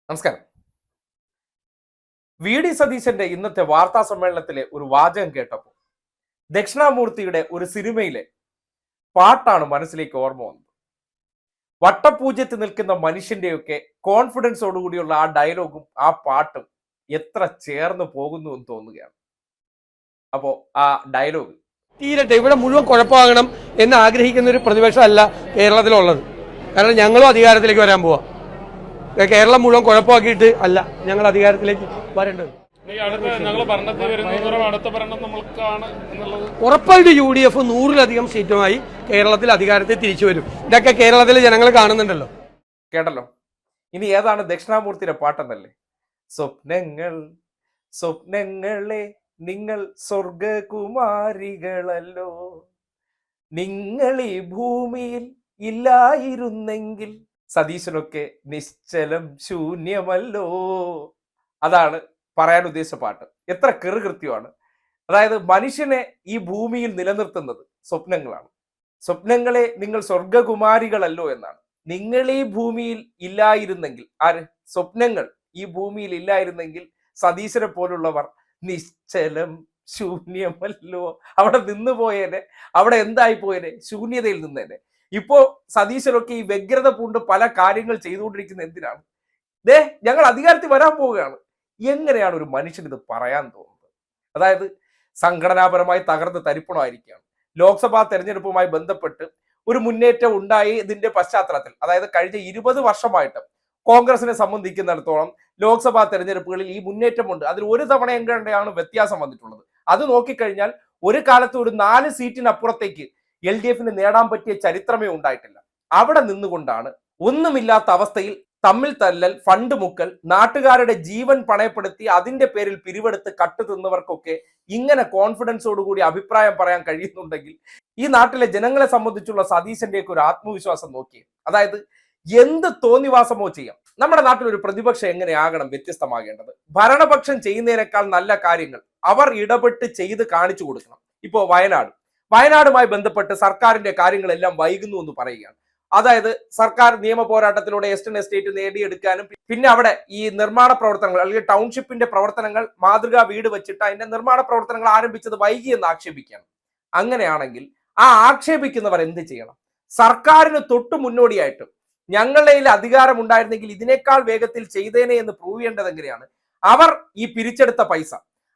നമസ്കാരം. V D സതീശന്റെ ഇന്നത്തെ വാർത്താ സമ്മേളനത്തിലെ ഒരു വാചകം കേട്ടപ്പോൾ ദക്ഷിണാമൂർത്തിയുടെ ഒരു സിനിമയിലെ പാട്ടാണ് മനസ്സിലേക്ക് ഓർമ്മ വന്നത്. വട്ടപൂജ്യത്തിൽ നിൽക്കുന്ന മനുഷ്യന്റെയൊക്കെ കോൺഫിഡൻസോടുകൂടിയുള്ള ആ ഡയലോഗും ആ പാട്ടും എത്ര ചേർന്ന് പോകുന്നു എന്ന് തോന്നുകയാണ്. അപ്പോ ആ ഡയലോഗ് തീരട്ടെ, ഇവിടെ മുഴുവൻ കുഴപ്പമാകണം എന്ന് ആഗ്രഹിക്കുന്ന ഒരു പ്രതിപക്ഷമല്ല കേരളത്തിലുള്ളത്. കാരണം ഞങ്ങളും അധികാരത്തിലേക്ക് വരാൻ പോവാ. കേരളം മുഴുവൻ കുഴപ്പമാക്കിയിട്ട് അല്ല ഞങ്ങൾ അധികാരത്തിലേക്ക് വരേണ്ടത്. ഉറപ്പായിട്ട് UDF 100-ലധികം സീറ്റുമായി കേരളത്തിൽ അധികാരത്തിൽ തിരിച്ചു വരും. ഇതൊക്കെ കേരളത്തിലെ ജനങ്ങൾ കാണുന്നുണ്ടല്ലോ. കേട്ടല്ലോ. ഇനി ഏതാണ് ദക്ഷിണാമൂർത്തിയുടെ പാട്ടെന്നല്ലേ? സ്വപ്നങ്ങൾ സ്വപ്നങ്ങളെ നിങ്ങൾ സ്വർഗകുമാരികളല്ലോ, നിങ്ങൾ ഈ ഭൂമിയിൽ ഇല്ലായിരുന്നെങ്കിൽ സതീശനൊക്കെ നിശ്ചലം ശൂന്യമല്ലോ. അതാണ് പറയാൻ ഉദ്ദേശിച്ച പാട്ട്. എത്ര കൃത്യമാണ്. അതായത് മനുഷ്യനെ ഈ ഭൂമിയിൽ നിലനിർത്തുന്നത് സ്വപ്നങ്ങളാണ്. സ്വപ്നങ്ങളെ നിങ്ങൾ സ്വർഗകുമാരികളല്ലോ എന്നാണ്. നിങ്ങൾ ഈ ഭൂമിയിൽ ഇല്ലായിരുന്നെങ്കിൽ, ആര്? സ്വപ്നങ്ങൾ ഈ ഭൂമിയിൽ ഇല്ലായിരുന്നെങ്കിൽ സതീശനെ പോലുള്ളവർ നിശ്ചലം ശൂന്യമല്ലോ. അവിടെ നിന്ന് പോയേനെ. അവിടെ എന്തായി പോയേനെ? ശൂന്യതയിൽ നിന്നേനെ. ഇപ്പോ സതീശനൊക്കെ ഈ വ്യഗ്രത പൂണ്ട് പല കാര്യങ്ങൾ ചെയ്തുകൊണ്ടിരിക്കുന്നത് എന്തിനാണ്? ഞങ്ങൾ അധികാരത്തിൽ വരാൻ പോവുകയാണ്. എങ്ങനെയാണ് ഒരു മനുഷ്യൻ ഇത് പറയാൻ തോന്നുന്നത്? അതായത് സംഘടനാപരമായി തകർന്ന് തരിപ്പണമായിരിക്കുകയാണ്. ലോക്സഭാ തെരഞ്ഞെടുപ്പുമായി ബന്ധപ്പെട്ട് ഒരു മുന്നേറ്റം ഉണ്ടായി. ഇതിന്റെ പശ്ചാത്തലത്തിൽ, അതായത് കഴിഞ്ഞ 20 വർഷമായിട്ട് കോൺഗ്രസിനെ സംബന്ധിക്കുന്നിടത്തോളം ലോക്സഭാ തെരഞ്ഞെടുപ്പുകളിൽ ഈ മുന്നേറ്റമുണ്ട്. അതിൽ ഒരു തവണ എങ്ങനെയാണ് വ്യത്യാസം വന്നിട്ടുള്ളത്. അത് നോക്കിക്കഴിഞ്ഞാൽ ഒരു കാലത്ത് ഒരു 4 സീറ്റിനപ്പുറത്തേക്ക് LDF നേടാൻ പറ്റിയ ചരിത്രമേ ഉണ്ടായിട്ടില്ല. അവിടെ നിന്നുകൊണ്ടാണ് ഒന്നുമില്ലാത്ത അവസ്ഥയിൽ തമ്മിൽ തല്ലൽ, ഫണ്ട് മുക്കൽ, നാട്ടുകാരുടെ ജീവൻ പണയപ്പെടുത്തി അതിന്റെ പേരിൽ പിരിവെടുത്ത് കട്ട് തിന്നവർക്കൊക്കെ ഇങ്ങനെ കോൺഫിഡൻസോടുകൂടി അഭിപ്രായം പറയാൻ കഴിയുന്നുണ്ടെങ്കിൽ ഈ നാട്ടിലെ ജനങ്ങളെ സംബന്ധിച്ചുള്ള സതീശന്റെയൊക്കെ ഒരു ആത്മവിശ്വാസം നോക്കിയേ. അതായത് എന്ത് തോന്നിവാസമോ ചെയ്യാം. നമ്മുടെ നാട്ടിൽ ഒരു പ്രതിപക്ഷം എങ്ങനെയാകണം വ്യത്യസ്തമാകേണ്ടത്? ഭരണപക്ഷം ചെയ്യുന്നതിനേക്കാൾ നല്ല കാര്യങ്ങൾ അവർ ഇടപെട്ട് ചെയ്ത് കാണിച്ചു കൊടുക്കണം. ഇപ്പോ വയനാടുമായി ബന്ധപ്പെട്ട് സർക്കാരിന്റെ കാര്യങ്ങളെല്ലാം വൈകുന്നു എന്ന് പറയുകയാണ്. അതായത് സർക്കാർ നിയമ പോരാട്ടത്തിലൂടെ എസ്റ്റേൺ എസ്റ്റേറ്റ് നേടിയെടുക്കാനും പിന്നെ അവിടെ ഈ നിർമ്മാണ പ്രവർത്തനങ്ങൾ അല്ലെങ്കിൽ ടൗൺഷിപ്പിന്റെ പ്രവർത്തനങ്ങൾ മാതൃകാ വീട് വെച്ചിട്ട് അതിന്റെ നിർമ്മാണ പ്രവർത്തനങ്ങൾ ആരംഭിച്ചത് വൈകിയെന്ന് ആക്ഷേപിക്കുകയാണ്. അങ്ങനെയാണെങ്കിൽ ആ ആക്ഷേപിക്കുന്നവർ എന്ത് ചെയ്യണം? സർക്കാരിന് തൊട്ടു മുന്നോടിയായിട്ട് ഞങ്ങളുടെ അധികാരം ഉണ്ടായിരുന്നെങ്കിൽ ഇതിനേക്കാൾ വേഗത്തിൽ ചെയ്തേനെ എന്ന് പ്രൂവ് ചെയ്യേണ്ടത് എങ്ങനെയാണ്? അവർ ഈ പിരിച്ചെടുത്ത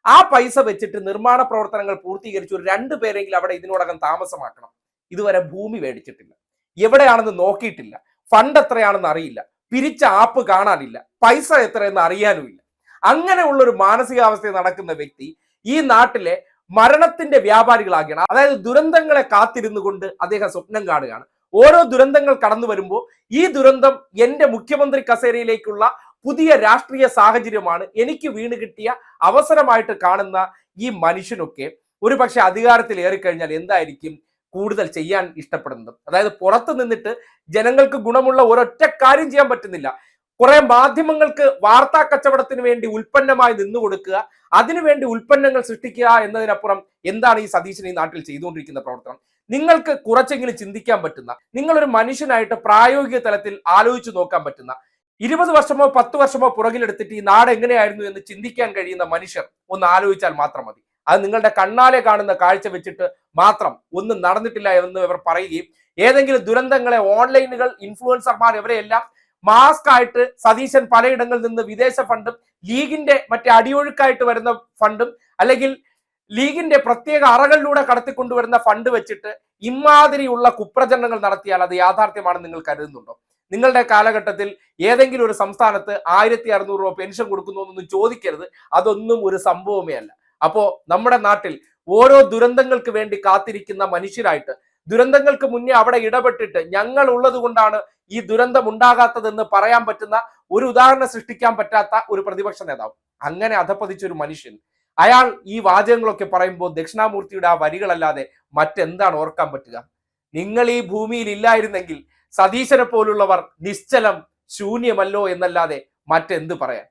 ആ പൈസ വെച്ചിട്ട് നിർമ്മാണ പ്രവർത്തനങ്ങൾ പൂർത്തീകരിച്ച് ഒരു 2 പേരെങ്കിലും അവിടെ ഇതിനോടകം താമസമാക്കണം. ഇതുവരെ ഭൂമി മേടിച്ചിട്ടില്ല, എവിടെയാണെന്ന് നോക്കിയിട്ടില്ല, ഫണ്ട് എത്രയാണെന്ന് അറിയില്ല, പിരിച്ച ആപ്പ് കാണാനില്ല, പൈസ എത്രയെന്ന് അറിയാനുമില്ല. അങ്ങനെയുള്ള ഒരു മാനസികാവസ്ഥയിൽ നടക്കുന്ന വ്യക്തി ഈ നാട്ടിലെ മരണത്തിന്റെ വ്യാപാരികളാകണം. അതായത് ദുരന്തങ്ങളെ കാത്തിരുന്നു കൊണ്ട് അദ്ദേഹം സ്വപ്നം കാണുകയാണ്. ഓരോ ദുരന്തങ്ങൾ കടന്നു വരുമ്പോൾ ഈ ദുരന്തം എന്റെ മുഖ്യമന്ത്രി കസേരയിലേക്കുള്ള പുതിയ രാഷ്ട്രീയ സാഹചര്യമാണ്, എനിക്ക് വീണ് കിട്ടിയ അവസരമായിട്ട് കാണുന്ന ഈ മനുഷ്യനൊക്കെ ഒരു പക്ഷെ അധികാരത്തിൽ ഏറിക്കഴിഞ്ഞാൽ എന്തായിരിക്കും കൂടുതൽ ചെയ്യാൻ ഇഷ്ടപ്പെടുന്നത്? അതായത് പുറത്തു നിന്നിട്ട് ജനങ്ങൾക്ക് ഗുണമുള്ള ഒരൊറ്റ കാര്യം ചെയ്യാൻ പറ്റുന്നില്ല. കുറെ മാധ്യമങ്ങൾക്ക് വാർത്താ കച്ചവടത്തിന് വേണ്ടി ഉൽപ്പന്നമായി നിന്നു കൊടുക്കുക, അതിനുവേണ്ടി ഉൽപ്പന്നങ്ങൾ സൃഷ്ടിക്കുക എന്നതിനപ്പുറം എന്താണ് ഈ സതീശൻ ഈ നാട്ടിൽ ചെയ്തുകൊണ്ടിരിക്കുന്ന പ്രവർത്തനം? നിങ്ങൾക്ക് കുറച്ചെങ്കിലും ചിന്തിക്കാൻ പറ്റുന്ന, നിങ്ങളൊരു മനുഷ്യനായിട്ട് പ്രായോഗിക തലത്തിൽ ആലോചിച്ചു നോക്കാൻ പറ്റുന്ന, 20 വർഷമോ 10 വർഷമോ പുറകിലെടുത്തിട്ട് ഈ നാട് എങ്ങനെയായിരുന്നു എന്ന് ചിന്തിക്കാൻ കഴിയുന്ന മനുഷ്യർ ഒന്ന് ആലോചിച്ചാൽ മാത്രം മതി. അത് നിങ്ങളുടെ കണ്ണാലെ കാണുന്ന കാഴ്ച വെച്ചിട്ട് മാത്രം ഒന്നും നടന്നിട്ടില്ല എന്ന് ഇവർ പറയുകയും ഏതെങ്കിലും ദുരന്തങ്ങളെ ഓൺലൈനുകൾ, ഇൻഫ്ലുവൻസർമാർ ഇവരെയെല്ലാം മാസ്ക് ആയിട്ട് സതീശൻ പലയിടങ്ങളിൽ നിന്ന് വിദേശ ഫണ്ടും ലീഗിന്റെ മറ്റേ അടിയൊഴുക്കായിട്ട് വരുന്ന ഫണ്ടും അല്ലെങ്കിൽ ലീഗിന്റെ പ്രത്യേക അറകളിലൂടെ കടത്തിക്കൊണ്ടുവരുന്ന ഫണ്ട് വെച്ചിട്ട് ഇമാതിരിയുള്ള കുപ്രചരണങ്ങൾ നടത്തിയാൽ അത് യാഥാർത്ഥ്യമാണെന്ന് നിങ്ങൾ കരുതുന്നുണ്ടോ? നിങ്ങളുടെ കാലഘട്ടത്തിൽ ഏതെങ്കിലും ഒരു സംസ്ഥാനത്ത് 1600 രൂപ പെൻഷൻ കൊടുക്കുന്നു എന്നൊന്നും ചോദിക്കരുത്. അതൊന്നും ഒരു സംഭവമേ അല്ല. അപ്പോ നമ്മുടെ നാട്ടിൽ ഓരോ ദുരന്തങ്ങൾക്ക് വേണ്ടി കാത്തിരിക്കുന്ന മനുഷ്യരായിട്ട്, ദുരന്തങ്ങൾക്ക് മുന്നേ അവിടെ ഇടപെട്ടിട്ട് ഞങ്ങൾ ഉള്ളത് കൊണ്ടാണ് ഈ ദുരന്തം ഉണ്ടാകാത്തതെന്ന് പറയാൻ പറ്റുന്ന ഒരു ഉദാഹരണം സൃഷ്ടിക്കാൻ പറ്റാത്ത ഒരു പ്രതിപക്ഷ നേതാവ്, അങ്ങനെ അധപ്പതിച്ച ഒരു മനുഷ്യൻ, അയാൾ ഈ വാചകങ്ങളൊക്കെ പറയുമ്പോൾ ദക്ഷിണാമൂർത്തിയുടെ ആ വരികളല്ലാതെ മറ്റെന്താണ് ഓർക്കാൻ പറ്റുക? നിങ്ങൾ ഈ ഭൂമിയിൽ ഇല്ലായിരുന്നെങ്കിൽ സതീശനെ പോലുള്ളവർ നിശ്ചലം ശൂന്യമല്ലോ എന്നല്ലാതെ മറ്റെന്ത് പറയാൻ?